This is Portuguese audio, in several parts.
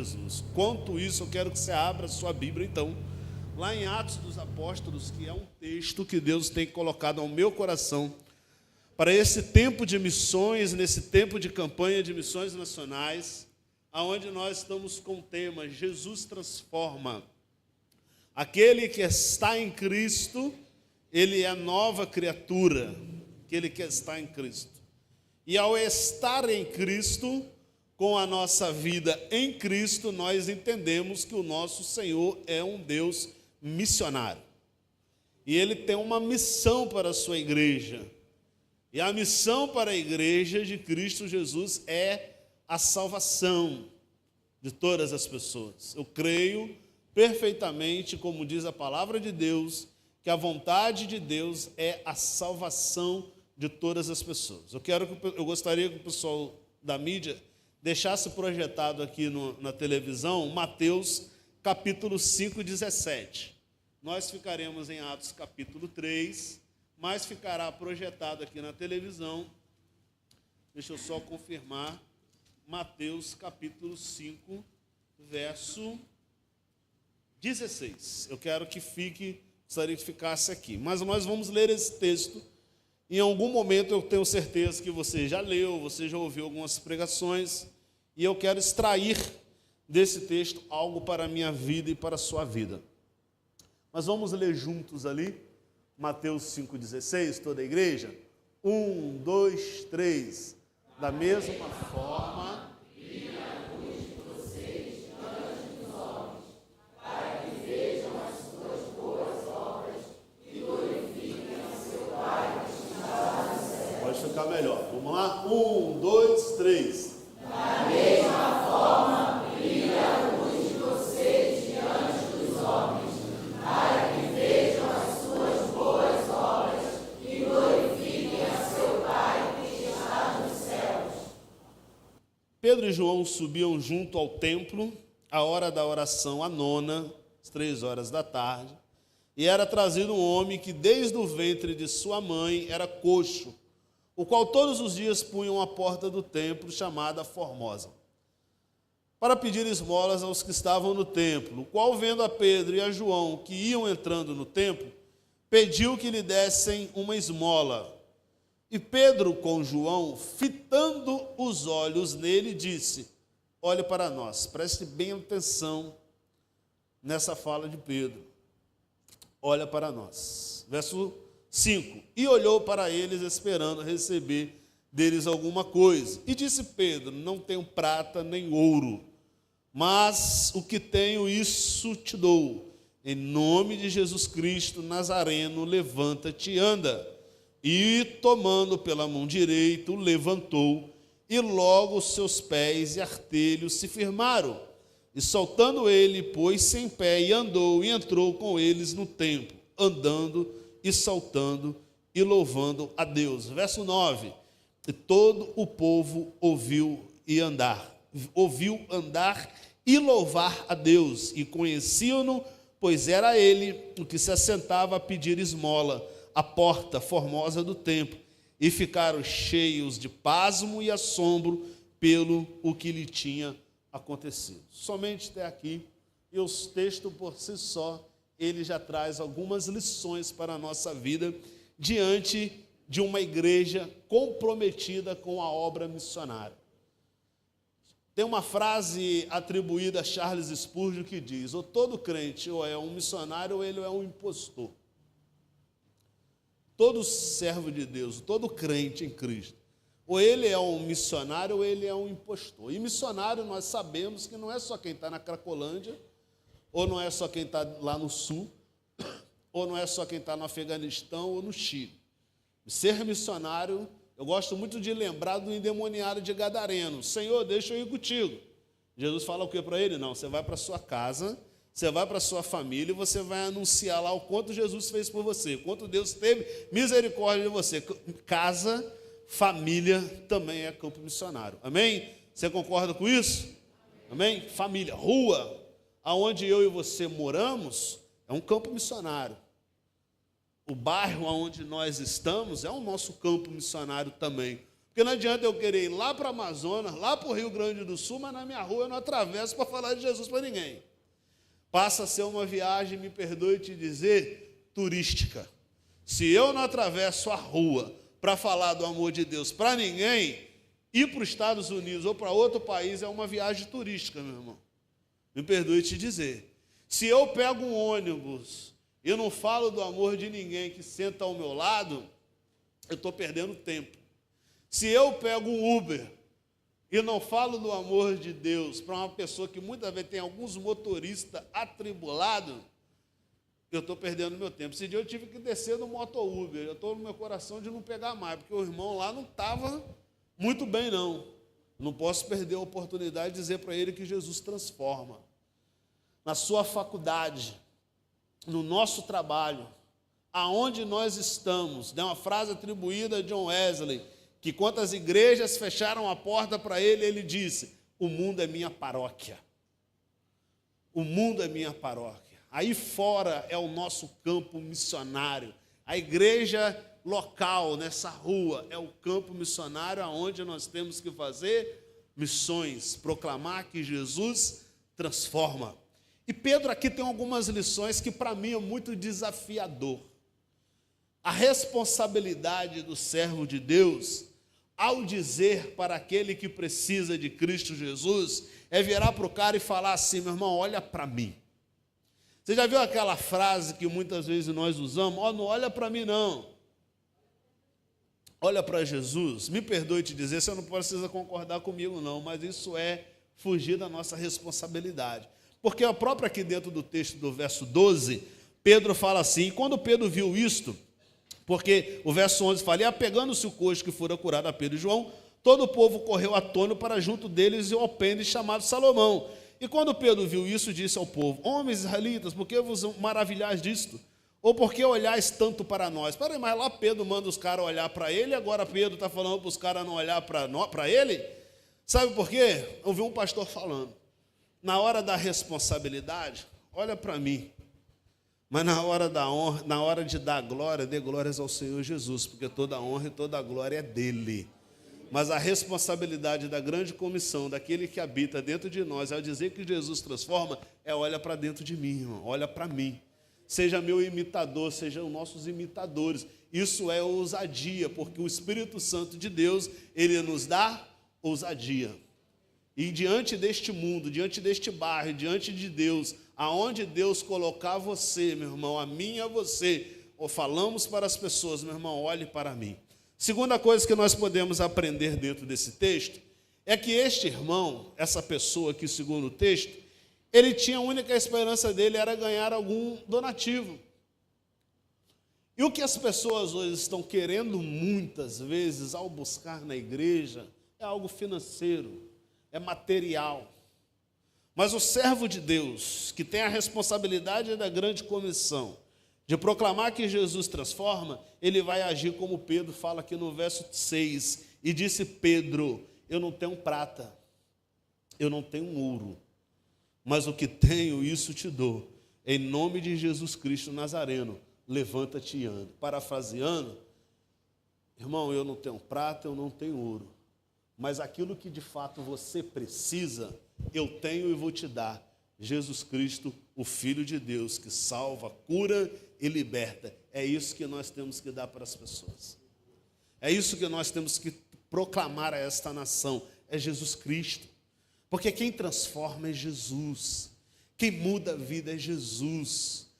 Jesus. Quanto isso, eu quero que você abra a sua Bíblia, então, lá em Atos dos Apóstolos, que é um texto que Deus tem colocado ao meu coração para esse tempo de missões, nesse tempo de campanha de missões nacionais, aonde nós estamos com o tema Jesus transforma. Aquele que está em Cristo, ele é nova criatura, aquele que está em Cristo. E ao estar em Cristo, com a nossa vida em Cristo, nós entendemos que o nosso Senhor é um Deus missionário. E Ele tem uma missão para a sua igreja. E a missão para a igreja de Cristo Jesus é a salvação de todas as pessoas. Eu creio perfeitamente, como diz a palavra de Deus, que a vontade de Deus é a salvação de todas as pessoas. Eu gostaria que o pessoal da mídia deixasse projetado aqui na televisão Mateus capítulo 5, 17. Nós ficaremos em Atos capítulo 3, mas ficará projetado aqui na televisão. Deixa eu só confirmar. Mateus capítulo 5, verso 16. Eu quero que gostaria que ficasse aqui. Mas nós vamos ler esse texto. Em algum momento eu tenho certeza que você já leu, você já ouviu algumas pregações, e eu quero extrair desse texto algo para a minha vida e para a sua vida. Mas vamos ler juntos ali, Mateus 5,16, toda a igreja? 1, 2, 3. Da mesma forma, ficar melhor. Vamos lá? 1, 2, 3. Da mesma forma, brilha a luz de vocês diante dos homens, para que vejam as suas boas obras e glorifiquem a seu Pai que está nos céus. Pedro e João subiam junto ao templo, à hora da oração, a nona, às 3 horas da tarde, e era trazido um homem que desde o ventre de sua mãe era coxo, o qual todos os dias punham à porta do templo, chamada Formosa, para pedir esmolas aos que estavam no templo, o qual, vendo a Pedro e a João, que iam entrando no templo, pediu que lhe dessem uma esmola. E Pedro, com João, fitando os olhos nele, disse: olhe para nós. Preste bem atenção nessa fala de Pedro. Olha para nós. Verso 5. E olhou para eles, esperando receber deles alguma coisa. E disse Pedro: não tenho prata nem ouro, mas o que tenho, isso te dou. Em nome de Jesus Cristo Nazareno, levanta-te e anda. E, tomando pela mão direita, o levantou, e logo os seus pés e artelhos se firmaram. E soltando ele, pôs-se em pé e andou, e entrou com eles no templo, andando e saltando e louvando a Deus. Verso 9. E todo o povo ouviu andar e louvar a Deus, e conheciam-no, pois era ele o que se assentava a pedir esmola à porta formosa do templo, e ficaram cheios de pasmo e assombro pelo o que lhe tinha acontecido. Somente até aqui, e os textos por si só, ele já traz algumas lições para a nossa vida diante de uma igreja comprometida com a obra missionária. Tem uma frase atribuída a Charles Spurgeon que diz: ou todo crente ou é um missionário ou ele é um impostor. Todo servo de Deus, todo crente em Cristo, ou ele é um missionário ou ele é um impostor. E missionário nós sabemos que não é só quem está na Cracolândia, ou não é só quem está lá no sul, ou não é só quem está no Afeganistão ou no Chile. Ser missionário, eu gosto muito de lembrar do endemoniado de Gadareno: Senhor, deixa eu ir contigo. Jesus fala o que para ele? Não, você vai para a sua casa, você vai para a sua família e você vai anunciar lá o quanto Jesus fez por você, o quanto Deus teve misericórdia de você. Casa, família também é campo missionário. Amém? Você concorda com isso? Amém? Família, rua, aonde eu e você moramos, é um campo missionário. O bairro onde nós estamos é o nosso campo missionário também, Porque não adianta eu querer ir lá para o Amazonas, lá para o Rio Grande do Sul, mas na minha rua eu não atravesso para falar de Jesus para ninguém. Passa a ser uma viagem, me perdoe te dizer, turística. Se eu não atravesso a rua para falar do amor de Deus para ninguém, ir para os Estados Unidos ou para outro país é uma viagem turística, meu irmão. Me perdoe te dizer. Se eu pego um ônibus e não falo do amor de ninguém que senta ao meu lado, eu estou perdendo tempo. Se eu pego um Uber e não falo do amor de Deus para uma pessoa que muitas vezes tem alguns motoristas atribulados, eu estou perdendo meu tempo. Esse dia eu tive que descer no moto Uber. Eu estou no meu coração de não pegar mais, porque o irmão lá não estava muito bem, não. Não posso perder a oportunidade de dizer para ele que Jesus transforma. Na sua faculdade, no nosso trabalho, aonde nós estamos, uma frase atribuída a John Wesley, que quando as igrejas fecharam a porta para ele, ele disse: o mundo é minha paróquia. O mundo é minha paróquia. Aí fora é o nosso campo missionário. A igreja local, nessa rua, é o campo missionário aonde nós temos que fazer missões, proclamar que Jesus transforma. E Pedro aqui tem algumas lições que para mim é muito desafiador. A responsabilidade do servo de Deus, ao dizer para aquele que precisa de Cristo Jesus, é virar para o cara e falar assim: meu irmão, olha para mim. Você já viu aquela frase que muitas vezes nós usamos? Não olha para mim não. Olha para Jesus. Me perdoe te dizer, você não precisa concordar comigo não, mas isso é fugir da nossa responsabilidade. Porque a própria aqui dentro do texto do verso 12, Pedro fala assim: e quando Pedro viu isto, porque o verso 11 fala: e apegando-se o coxo que fora curado a Pedro e João, todo o povo correu atônito para junto deles e o alpendre chamado Salomão. E quando Pedro viu isso, disse ao povo: homens israelitas, por que vos maravilhais disto? Ou por que olhais tanto para nós? Peraí, mas lá Pedro manda os caras olhar para ele, agora Pedro está falando para os caras não olhar para ele? Sabe por quê? Eu vi um pastor falando: na hora da responsabilidade, olha para mim. Mas na hora da honra, na hora de dar glória, dê glórias ao Senhor Jesus, porque toda a honra e toda a glória é dele. Mas a responsabilidade da grande comissão, daquele que habita dentro de nós, ao dizer que Jesus transforma, é olha para dentro de mim, irmão, olha para mim. Seja meu imitador, sejam nossos imitadores. Isso é ousadia, porque o Espírito Santo de Deus, ele nos dá ousadia. E diante deste mundo, diante deste bairro, diante de Deus, aonde Deus colocar você, meu irmão, a mim e a você, ou falamos para as pessoas: meu irmão, olhe para mim. Segunda coisa que nós podemos aprender dentro desse texto é que este irmão, essa pessoa aqui, segundo o texto, ele tinha a única esperança dele era ganhar algum donativo. E o que as pessoas hoje estão querendo muitas vezes ao buscar na igreja é algo financeiro, é material. Mas o servo de Deus, que tem a responsabilidade da grande comissão, de proclamar que Jesus transforma, ele vai agir como Pedro fala aqui no verso 6. E disse Pedro: eu não tenho prata, eu não tenho ouro, mas o que tenho, isso te dou. Em nome de Jesus Cristo Nazareno, levanta-te e anda. Parafraseando, irmão, eu não tenho prata, eu não tenho ouro, mas aquilo que de fato você precisa, eu tenho e vou te dar. Jesus Cristo, o Filho de Deus, que salva, cura e liberta. É isso que nós temos que dar para as pessoas. É isso que nós temos que proclamar a esta nação. É Jesus Cristo. Porque quem transforma é Jesus. Quem muda a vida é Jesus.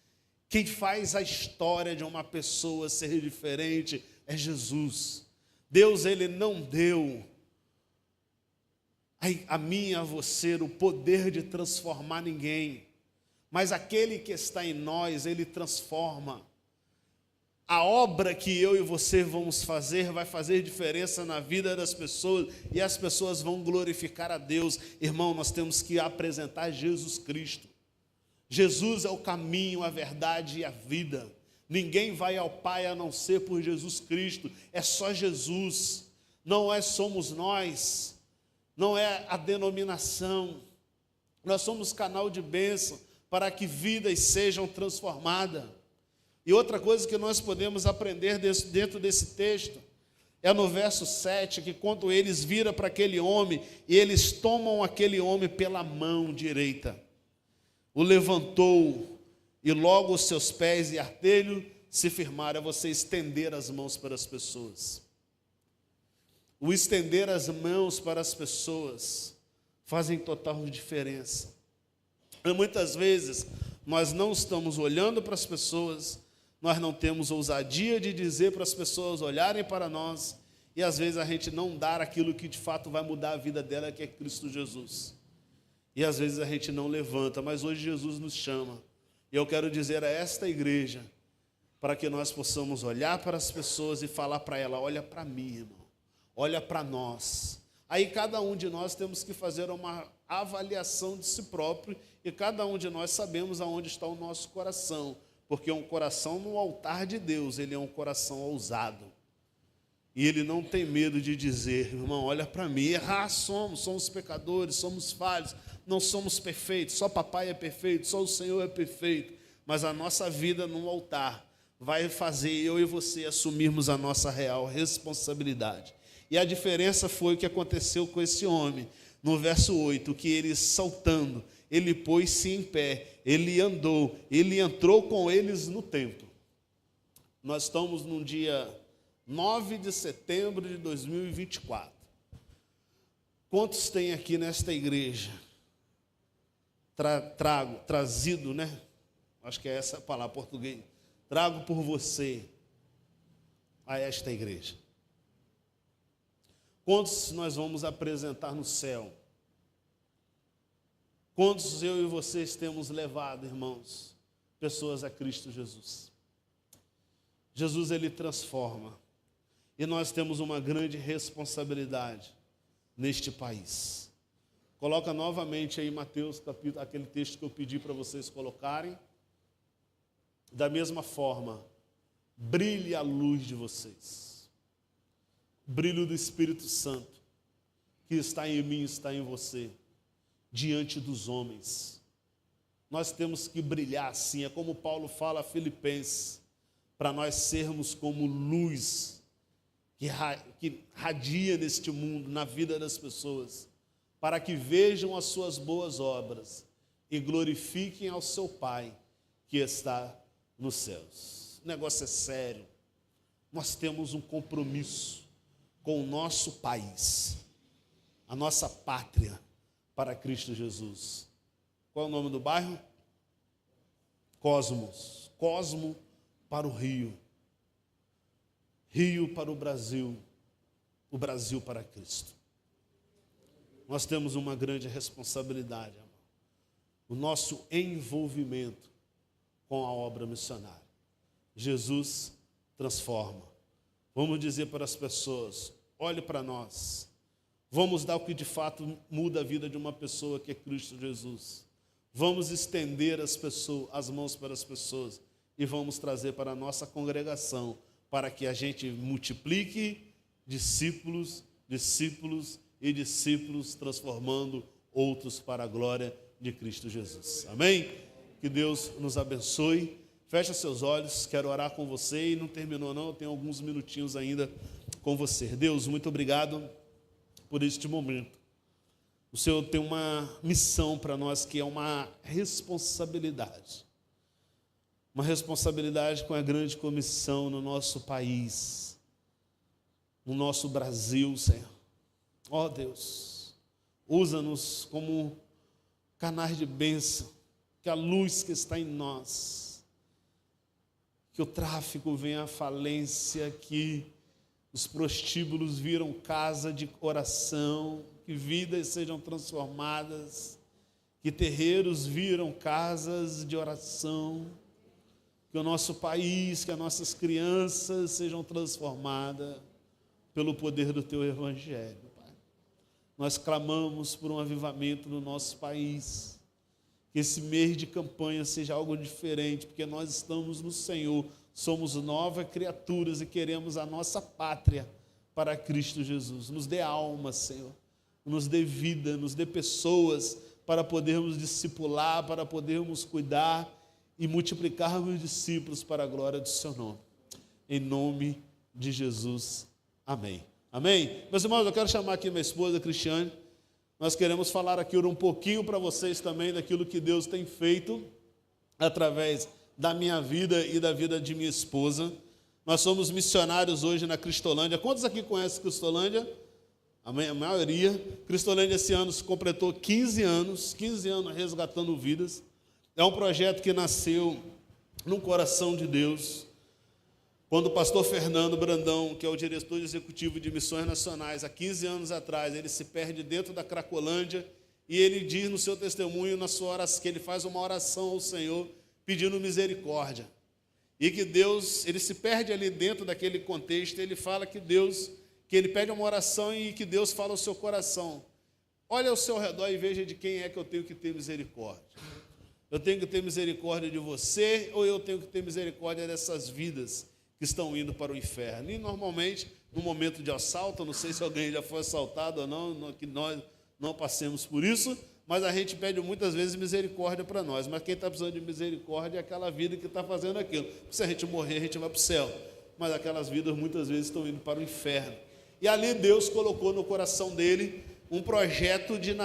Quem faz a história de uma pessoa ser diferente é Jesus. Deus, ele não deu a mim e a você o poder de transformar ninguém, mas aquele que está em nós, ele transforma. A obra que eu e você vamos fazer vai fazer diferença na vida das pessoas e as pessoas vão glorificar a Deus. Irmão, nós temos que apresentar Jesus Cristo. Jesus é o caminho, a verdade e a vida. Ninguém vai ao Pai a não ser por Jesus Cristo. É só Jesus. Não somos nós. Não é a denominação. Nós somos canal de bênção para que vidas sejam transformadas. E outra coisa que nós podemos aprender dentro desse texto É no verso 7 que quando eles viram para aquele homem, e eles tomam aquele homem pela mão direita, o levantou, e logo os seus pés e artelho se firmaram. É você estender as mãos para as pessoas. O estender as mãos para as pessoas fazem total diferença. E muitas vezes nós não estamos olhando para as pessoas, nós não temos ousadia de dizer para as pessoas olharem para nós, e às vezes a gente não dar aquilo que de fato vai mudar a vida dela, que é Cristo Jesus. E às vezes a gente não levanta, mas hoje Jesus nos chama. E eu quero dizer a esta igreja, para que nós possamos olhar para as pessoas e falar para ela: olha para mim, irmão, olha para nós. Aí cada um de nós temos que fazer uma avaliação de si próprio, e cada um de nós sabemos aonde está o nosso coração, porque um coração no altar de Deus, ele é um coração ousado. E ele não tem medo de dizer: irmão, olha para mim. Errar somos pecadores, somos falhos, não somos perfeitos, só papai é perfeito, só o Senhor é perfeito, mas a nossa vida no altar vai fazer eu e você assumirmos a nossa real responsabilidade. E a diferença foi o que aconteceu com esse homem. No verso 8, que ele saltando, ele pôs-se em pé, ele andou, ele entrou com eles no templo. Nós estamos num dia 9 de setembro de 2024. Quantos tem aqui nesta igreja trazido, né? Acho que é essa a palavra português. Trago por você a esta igreja. Quantos nós vamos apresentar no céu? Quantos eu e vocês temos levado, irmãos, pessoas a Cristo Jesus? Jesus, ele transforma. E nós temos uma grande responsabilidade neste país. Coloca novamente aí Mateus, capítulo, aquele texto que eu pedi para vocês colocarem. Da mesma forma, brilhe a luz de vocês. Brilho do Espírito Santo, que está em mim, está em você, diante dos homens. Nós temos que brilhar assim, é como Paulo fala a Filipenses, para nós sermos como luz que radia neste mundo, na vida das pessoas, para que vejam as suas boas obras e glorifiquem ao seu Pai que está nos céus. O negócio é sério. Nós temos um compromisso com o nosso país, a nossa pátria, para Cristo Jesus. Qual é o nome do bairro? Cosmos. Cosmo para o Rio. Rio para o Brasil para Cristo. Nós temos uma grande responsabilidade, amor. O nosso envolvimento com a obra missionária. Jesus transforma. Vamos dizer para as pessoas: olhe para nós. Vamos dar o que de fato muda a vida de uma pessoa, que é Cristo Jesus. Vamos estender as mãos para as pessoas e vamos trazer para a nossa congregação, para que a gente multiplique discípulos, e discípulos, transformando outros para a glória de Cristo Jesus. Amém? Que Deus nos abençoe. Fecha seus olhos, quero orar com você, e não terminou não, eu tenho alguns minutinhos ainda com você. Deus, muito obrigado por este momento. O Senhor tem uma missão para nós, que é uma responsabilidade. Uma responsabilidade com a grande comissão no nosso país, no nosso Brasil, Senhor. Ó Deus, usa-nos como canais de bênção, que a luz que está em nós, que o tráfico venha à falência, que os prostíbulos viram casa de oração, que vidas sejam transformadas, que terreiros viram casas de oração, que o nosso país, que as nossas crianças sejam transformadas pelo poder do Teu Evangelho, Pai. Nós clamamos por um avivamento no nosso país, que esse mês de campanha seja algo diferente, porque nós estamos no Senhor, somos novas criaturas e queremos a nossa pátria para Cristo Jesus. Nos dê alma, Senhor, nos dê vida, nos dê pessoas para podermos discipular, para podermos cuidar e multiplicarmos discípulos para a glória do Seu nome. Em nome de Jesus. Amém. Amém? Meus irmãos, eu quero chamar aqui minha esposa, Cristiane. Nós queremos falar aqui um pouquinho para vocês também daquilo que Deus tem feito através da minha vida e da vida de minha esposa. Nós somos missionários hoje na Cristolândia. Quantos aqui conhecem Cristolândia? A maioria. Cristolândia esse ano se completou 15 anos resgatando vidas. É um projeto que nasceu no coração de Deus. Quando o pastor Fernando Brandão, que é o diretor executivo de missões nacionais, há 15 anos atrás, ele se perde dentro da Cracolândia e ele diz no seu testemunho, na sua oração, que ele faz uma oração ao Senhor pedindo misericórdia. E que Deus, ele se perde ali dentro daquele contexto, ele fala que ele pede uma oração e que Deus fala ao seu coração. Olha ao seu redor e veja de quem é que eu tenho que ter misericórdia. Eu tenho que ter misericórdia de você ou eu tenho que ter misericórdia dessas vidas que estão indo para o inferno? E normalmente, no momento de assalto, não sei se alguém já foi assaltado ou não, que nós não passemos por isso, mas a gente pede muitas vezes misericórdia para nós. Mas quem está precisando de misericórdia é aquela vida que está fazendo aquilo. Se a gente morrer, a gente vai para o céu. Mas aquelas vidas muitas vezes estão indo para o inferno. E ali Deus colocou no coração dele um projeto de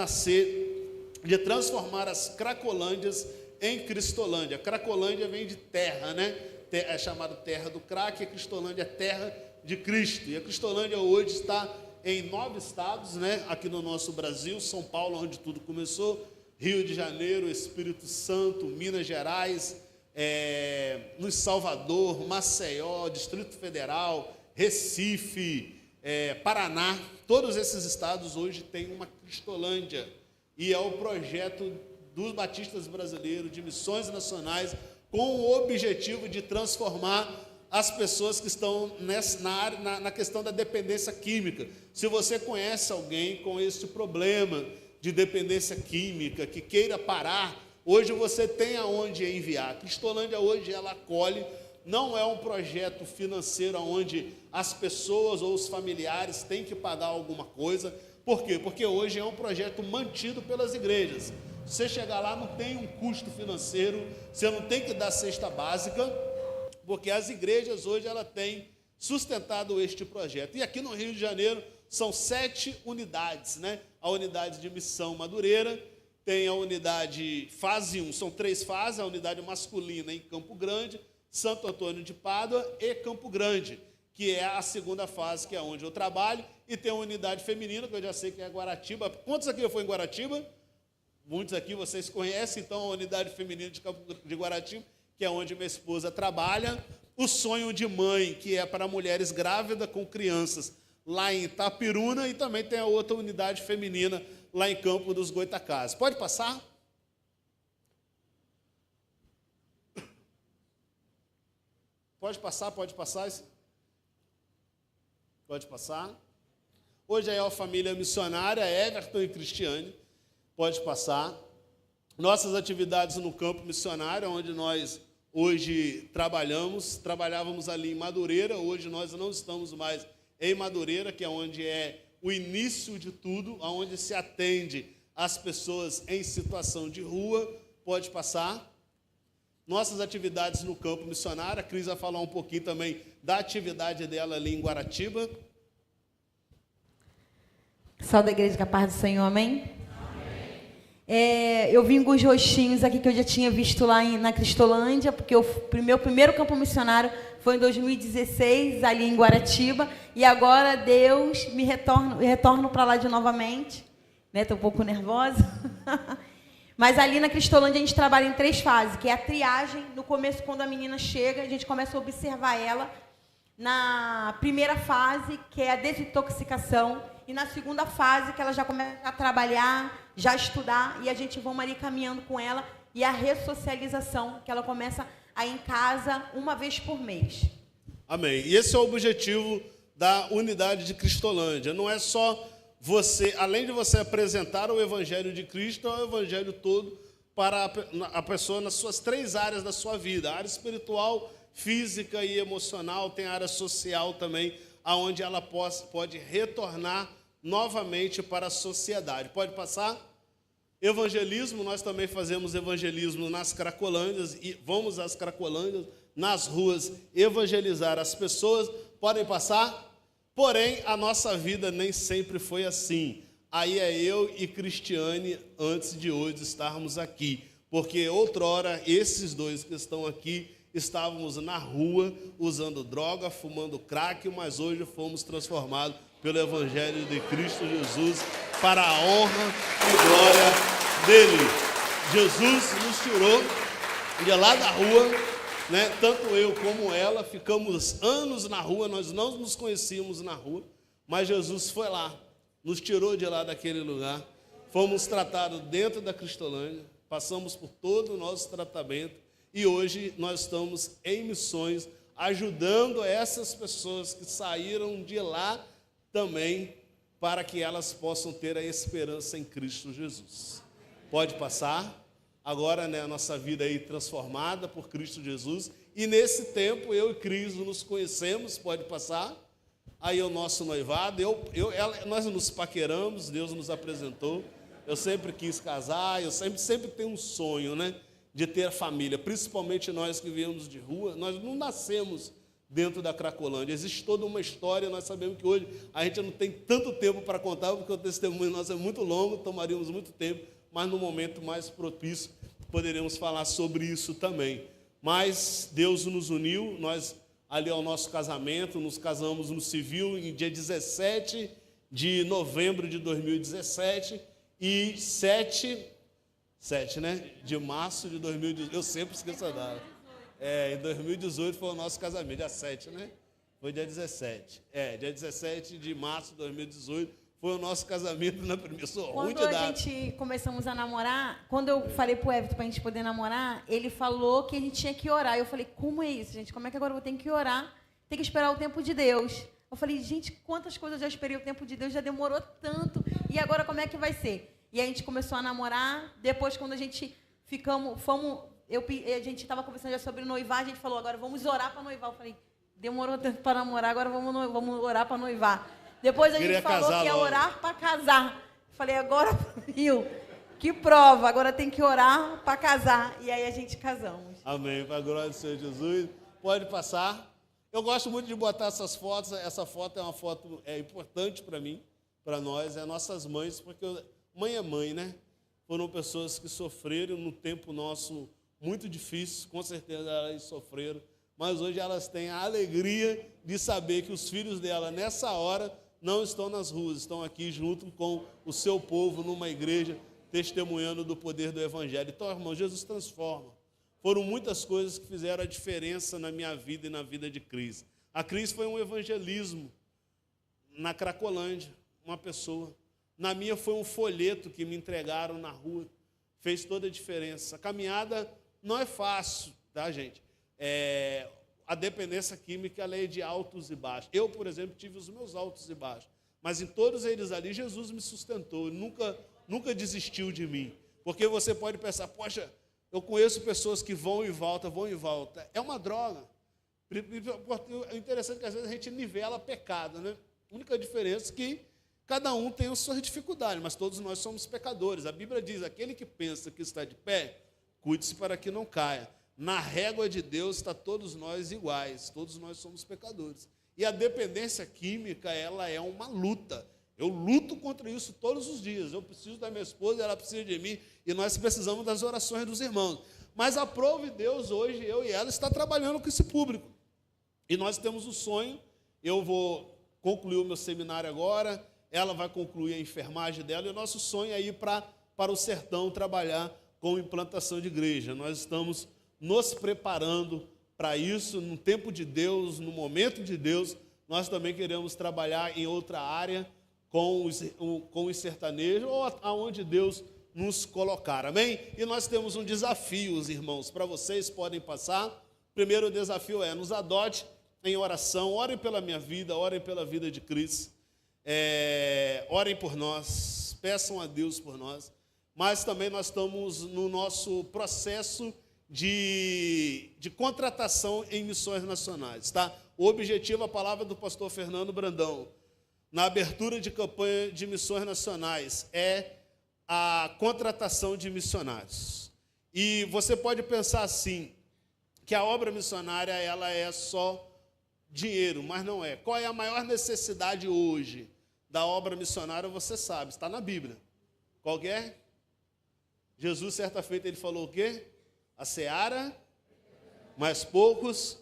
de transformar as Cracolândias em Cristolândia. Cracolândia vem de terra, né? É chamado terra do crack, e a Cristolândia é terra de Cristo. E a Cristolândia hoje está em 9 estados, né? Aqui no nosso Brasil, São Paulo, onde tudo começou, Rio de Janeiro, Espírito Santo, Minas Gerais, no Salvador, Maceió, Distrito Federal, Recife, Paraná. Todos esses estados hoje têm uma Cristolândia. E é o projeto dos batistas brasileiros, de missões nacionais, com o objetivo de transformar as pessoas que estão na questão da dependência química. Se você conhece alguém com esse problema de dependência química, que queira parar, hoje você tem aonde enviar. A Cristolândia hoje ela acolhe, não é um projeto financeiro onde as pessoas ou os familiares têm que pagar alguma coisa. Por quê? Porque hoje é um projeto mantido pelas igrejas. Você chegar lá não tem um custo financeiro, você não tem que dar cesta básica, porque as igrejas hoje ela têm sustentado este projeto. E aqui no Rio de Janeiro são 7 unidades, né? A unidade de missão Madureira, tem a unidade fase 1, são 3 fases, a unidade masculina em Campo Grande, Santo Antônio de Pádua e Campo Grande, que é a segunda fase, que é onde eu trabalho, e tem a unidade feminina, que eu já sei que é Guaratiba. Quantos aqui eu fui em Guaratiba? Muitos aqui vocês conhecem, então, a unidade feminina de Guaratiba, que é onde minha esposa trabalha. O sonho de mãe, que é para mulheres grávidas com crianças, lá em Itapiruna, e também tem a outra unidade feminina, lá em Campo dos Goitacazes. Pode passar? Pode passar, pode passar. Pode passar. Hoje é a família missionária, Everton e Cristiane. Pode passar. Nossas atividades no campo missionário, onde nós hoje trabalhávamos ali em Madureira, hoje nós não estamos mais em Madureira, que é onde é o início de tudo, onde se atende as pessoas em situação de rua. Pode passar. Nossas atividades no campo missionário, a Cris vai falar um pouquinho também da atividade dela ali em Guaratiba. Pessoal da igreja, que a paz do Senhor, amém? Eu vim com os rostinhos aqui que eu já tinha visto lá na Cristolândia, porque o meu primeiro campo missionário foi em 2016, ali em Guaratiba, e agora Deus me retorno para lá de novamente, né? Estou um pouco nervosa. Mas ali na Cristolândia a gente trabalha em 3 fases, que é a triagem. No começo, quando a menina chega, a gente começa a observar ela. Na primeira fase, que é a desintoxicação, e na segunda fase, que ela já começa a trabalhar, já estudar, e a gente vamos ali caminhando com ela, e a ressocialização, que ela começa a ir em casa uma vez por mês. Amém. E esse é o objetivo da unidade de Cristolândia. Não é só você, além de você apresentar o Evangelho de Cristo, é o Evangelho todo para a pessoa nas suas 3 áreas da sua vida. A área espiritual, física e emocional, tem a área social também, aonde ela pode retornar novamente para a sociedade. Pode passar? Evangelismo, nós também fazemos evangelismo nas Cracolândias, e vamos às Cracolândias, nas ruas, evangelizar as pessoas. Podem passar? Porém, a nossa vida nem sempre foi assim. Aí é eu e Cristiane, antes de hoje estarmos aqui. Porque outrora, esses dois que estão aqui, estávamos na rua, usando droga, fumando crack, mas hoje fomos transformados pelo Evangelho de Cristo Jesus, para a honra e glória dele. Jesus nos tirou de lá da rua, né? Tanto eu como ela, ficamos anos na rua, nós não nos conhecíamos na rua, mas Jesus foi lá, nos tirou de lá daquele lugar, fomos tratados dentro da Cristolândia, passamos por todo o nosso tratamento e hoje nós estamos em missões, ajudando essas pessoas que saíram de lá também, para que elas possam ter a esperança em Cristo Jesus. Pode passar. Agora, né, a nossa vida aí transformada por Cristo Jesus. E nesse tempo, eu e Cristo nos conhecemos, pode passar. Aí o nosso noivado, nós nos paqueramos, Deus nos apresentou. Eu sempre quis casar, eu sempre tenho um sonho, né, de ter família. Principalmente nós que viemos de rua, nós não nascemos dentro da Cracolândia. Existe toda uma história, nós sabemos que hoje a gente não tem tanto tempo para contar, porque o testemunho nosso é muito longo, tomaríamos muito tempo, mas no momento mais propício poderemos falar sobre isso também. Mas Deus nos uniu, nós ali ao nosso casamento, nos casamos no civil em dia 17 de novembro de 2017 e 7, né, de março de 2018, eu sempre esqueço a data. Em 2018 foi o nosso casamento, dia 7, né? Foi dia 17. Dia 17 de março de 2018 foi o nosso casamento na primeira. Sou ruim de data. Quando a gente começamos a namorar, quando eu falei pro Everton pra gente poder namorar, ele falou que a gente tinha que orar. Eu falei, como é isso, gente? Como é que agora eu vou ter que orar? Tem que esperar o tempo de Deus. Eu falei, gente, quantas coisas eu já esperei o tempo de Deus, já demorou tanto. E agora como é que vai ser? E a gente começou a namorar. Depois, quando a gente a gente estava conversando já sobre noivar, a gente falou, agora vamos orar para noivar. Eu falei, demorou tanto para namorar, agora vamos orar para noivar. Depois a gente falou que ia orar para casar. Eu falei, agora, viu, que prova, agora tem que orar para casar. E aí a gente casamos. Amém, para a glória do Senhor Jesus. Pode passar. Eu gosto muito de botar essas fotos, essa foto é uma foto importante para mim, para nós, nossas mães, porque mãe é mãe, né? Foram pessoas que sofreram no tempo nosso muito difícil, com certeza elas sofreram, mas hoje elas têm a alegria de saber que os filhos dela, nessa hora, não estão nas ruas, estão aqui junto com o seu povo, numa igreja, testemunhando do poder do Evangelho. Então, irmão, Jesus transforma. Foram muitas coisas que fizeram a diferença na minha vida e na vida de Cris. A Cris foi um evangelismo na Cracolândia, uma pessoa. Na minha foi um folheto que me entregaram na rua, fez toda a diferença. A caminhada não é fácil, tá, gente? A dependência química, ela é de altos e baixos. Eu, por exemplo, tive os meus altos e baixos, mas em todos eles ali, Jesus me sustentou, nunca desistiu de mim. Porque você pode pensar, poxa, eu conheço pessoas que vão e voltam. É uma droga. É interessante que às vezes a gente nivela pecado, né? A única diferença é que cada um tem as suas dificuldades, mas todos nós somos pecadores. A Bíblia diz, aquele que pensa que está de pé, cuide-se para que não caia. Na régua de Deus está todos nós iguais, todos nós somos pecadores. E a dependência química, ela é uma luta. Eu luto contra isso todos os dias. Eu preciso da minha esposa, ela precisa de mim, e nós precisamos das orações dos irmãos. Mas aprove Deus hoje, eu e ela, está trabalhando com esse público. E nós temos um sonho, eu vou concluir o meu seminário agora, ela vai concluir a enfermagem dela, e o nosso sonho é ir para o sertão trabalhar com implantação de igreja. Nós estamos nos preparando para isso, no tempo de Deus, no momento de Deus. Nós também queremos trabalhar em outra área, com os sertanejos, ou aonde Deus nos colocar, amém? E nós temos um desafio, os irmãos, para vocês, podem passar. Primeiro desafio nos adote em oração, orem pela minha vida, orem pela vida de Cristo, orem por nós, peçam a Deus por nós, mas também nós estamos no nosso processo de contratação em missões nacionais, tá? O objetivo, a palavra do pastor Fernando Brandão, na abertura de campanha de missões nacionais, é a contratação de missionários. E você pode pensar assim, que a obra missionária ela é só dinheiro, mas não é. Qual é a maior necessidade hoje da obra missionária? Você sabe, está na Bíblia. Qual que é? Jesus, certa feita, ele falou o quê? A seara, mas poucos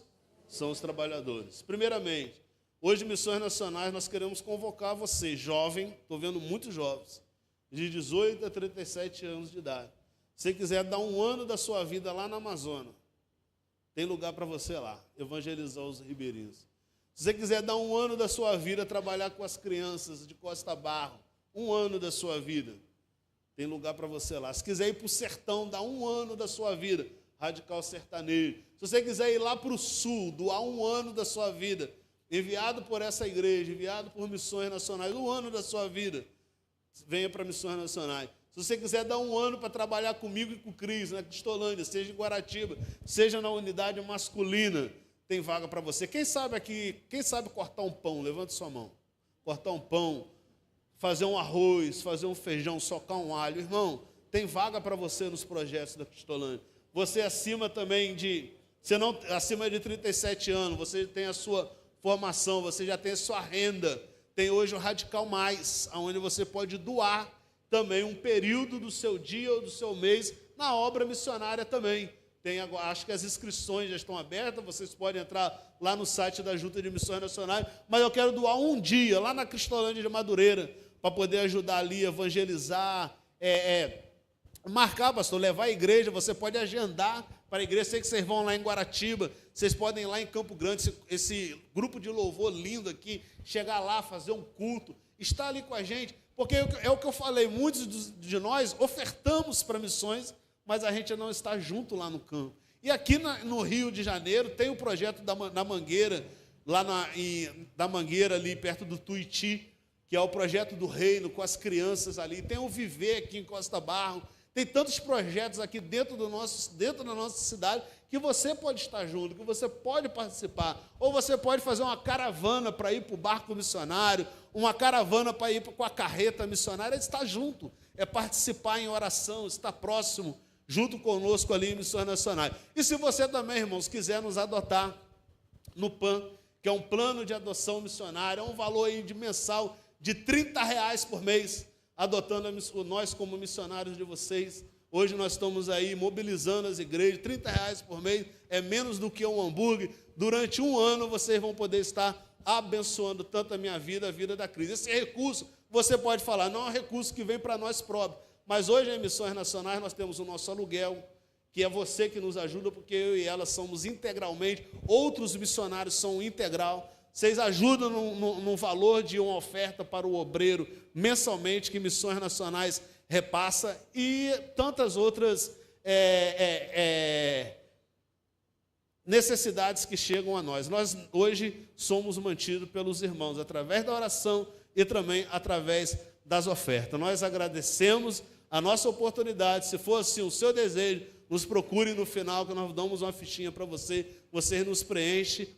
são os trabalhadores. Primeiramente, hoje, Missões Nacionais, nós queremos convocar você, jovem, estou vendo muitos jovens, de 18 a 37 anos de idade. Se você quiser dar um ano da sua vida lá na Amazônia, tem lugar para você lá, evangelizar os ribeirinhos. Se você quiser dar um ano da sua vida, trabalhar com as crianças de Costa Barro, um ano da sua vida, tem lugar para você lá. Se quiser ir para o sertão, dar um ano da sua vida, Radical Sertanejo. Se você quiser ir lá para o sul, doar um ano da sua vida, enviado por essa igreja, enviado por Missões Nacionais, um ano da sua vida, venha para Missões Nacionais. Se você quiser dar um ano para trabalhar comigo e com o Cris, na Cristolândia, seja em Guaratiba, seja na unidade masculina, tem vaga para você. Quem sabe aqui, quem sabe cortar um pão? Levante sua mão. Cortar um pão, fazer um arroz, fazer um feijão, socar um alho. Irmão, tem vaga para você nos projetos da Cristolândia. Você acima também acima de 37 anos, você tem a sua formação, você já tem a sua renda. Tem hoje o Radical Mais, onde você pode doar também um período do seu dia ou do seu mês na obra missionária também. Acho que as inscrições já estão abertas, vocês podem entrar lá no site da Junta de Missões Nacionais, mas eu quero doar um dia lá na Cristolândia de Madureira, para poder ajudar ali, evangelizar, marcar, pastor, levar a igreja, você pode agendar para a igreja, sei que vocês vão lá em Guaratiba, vocês podem ir lá em Campo Grande, esse grupo de louvor lindo aqui, chegar lá, fazer um culto, estar ali com a gente, porque é o que eu falei, muitos de nós ofertamos para missões, mas a gente não está junto lá no campo. E aqui no Rio de Janeiro tem o projeto da Mangueira, da Mangueira ali perto do Tuiuti, que é o projeto do reino com as crianças ali, tem o Viver aqui em Costa Barro, tem tantos projetos aqui dentro da nossa cidade que você pode estar junto, que você pode participar, ou você pode fazer uma caravana para ir para o barco missionário, uma caravana para ir com a carreta missionária, é estar junto, é participar em oração, estar próximo, junto conosco ali em Missões Nacionais. E se você também, irmãos, quiser nos adotar no PAN, que é um plano de adoção missionária, é um valor aí de mensal de R$30 por mês, adotando nós como missionários de vocês. Hoje nós estamos aí mobilizando as igrejas, R$30 por mês, é menos do que um hambúrguer. Durante um ano vocês vão poder estar abençoando tanto a minha vida, a vida da Cris. Esse recurso, você pode falar, não é um recurso que vem para nós próprios, mas hoje em Missões Nacionais nós temos o nosso aluguel, que é você que nos ajuda, porque eu e ela somos integralmente, outros missionários são integral. Vocês ajudam no valor de uma oferta para o obreiro mensalmente, que Missões Nacionais repassa, e tantas outras necessidades que chegam a nós. Nós hoje somos mantidos pelos irmãos, através da oração e também através das ofertas. Nós agradecemos a nossa oportunidade. Se for assim o seu desejo, nos procure no final, que nós damos uma fichinha para você, você nos preenche.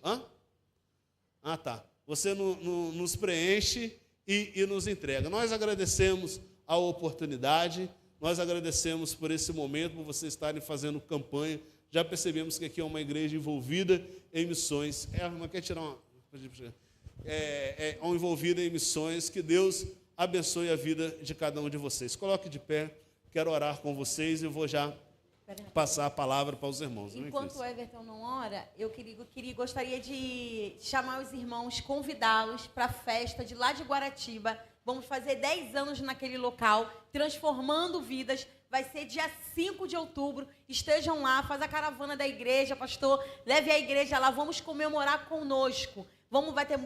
Você nos preenche e nos entrega. Nós agradecemos a oportunidade, nós agradecemos por esse momento, por vocês estarem fazendo campanha. Já percebemos que aqui é uma igreja envolvida em missões. Quer tirar uma? Envolvida em missões. Que Deus abençoe a vida de cada um de vocês. Coloque de pé, quero orar com vocês e vou já passar a palavra para os irmãos. Enquanto o Everton não ora, eu gostaria de chamar os irmãos, convidá-los para a festa de lá de Guaratiba. Vamos fazer 10 anos naquele local, transformando vidas. Vai ser dia 5 de outubro. Estejam lá, faz a caravana da igreja, pastor. Leve a igreja lá, vamos comemorar conosco.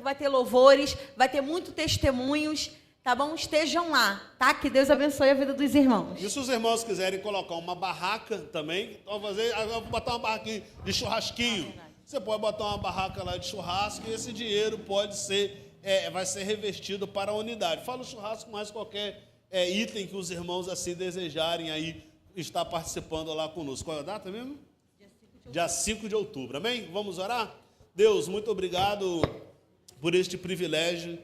Vai ter louvores, vai ter muitos testemunhos. Tá bom? Estejam lá, tá? Que Deus abençoe a vida dos irmãos. E se os irmãos quiserem colocar uma barraca também, eu vou botar uma barraquinha de churrasquinho. Você pode botar uma barraca lá de churrasco e esse dinheiro vai ser revestido para a unidade. Fala o churrasco, mais qualquer item que os irmãos assim desejarem aí estar participando lá conosco. Qual é a data mesmo? Dia 5 de outubro. Amém? Vamos orar? Deus, muito obrigado por este privilégio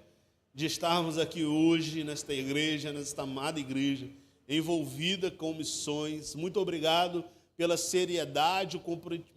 de estarmos aqui hoje nesta igreja, nesta amada igreja, envolvida com missões. Muito obrigado pela seriedade, o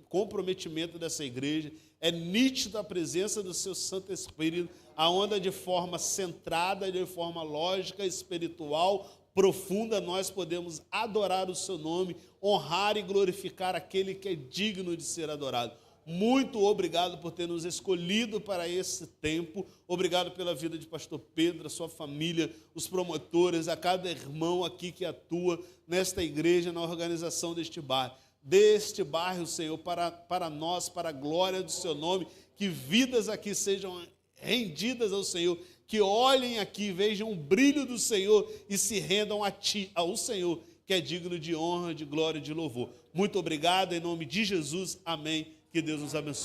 comprometimento dessa igreja. É nítida a presença do seu Santo Espírito, aonde de forma centrada, de forma lógica, espiritual, profunda, nós podemos adorar o seu nome, honrar e glorificar aquele que é digno de ser adorado. Muito obrigado por ter nos escolhido para esse tempo. Obrigado pela vida de pastor Pedro, a sua família, os promotores, a cada irmão aqui que atua nesta igreja, na organização deste bairro. Deste bairro, Senhor, para nós, para a glória do seu nome, que vidas aqui sejam rendidas ao Senhor, que olhem aqui, vejam o brilho do Senhor e se rendam a Ti, ao Senhor, que é digno de honra, de glória e de louvor. Muito obrigado, em nome de Jesus, amém. Que Deus nos abençoe.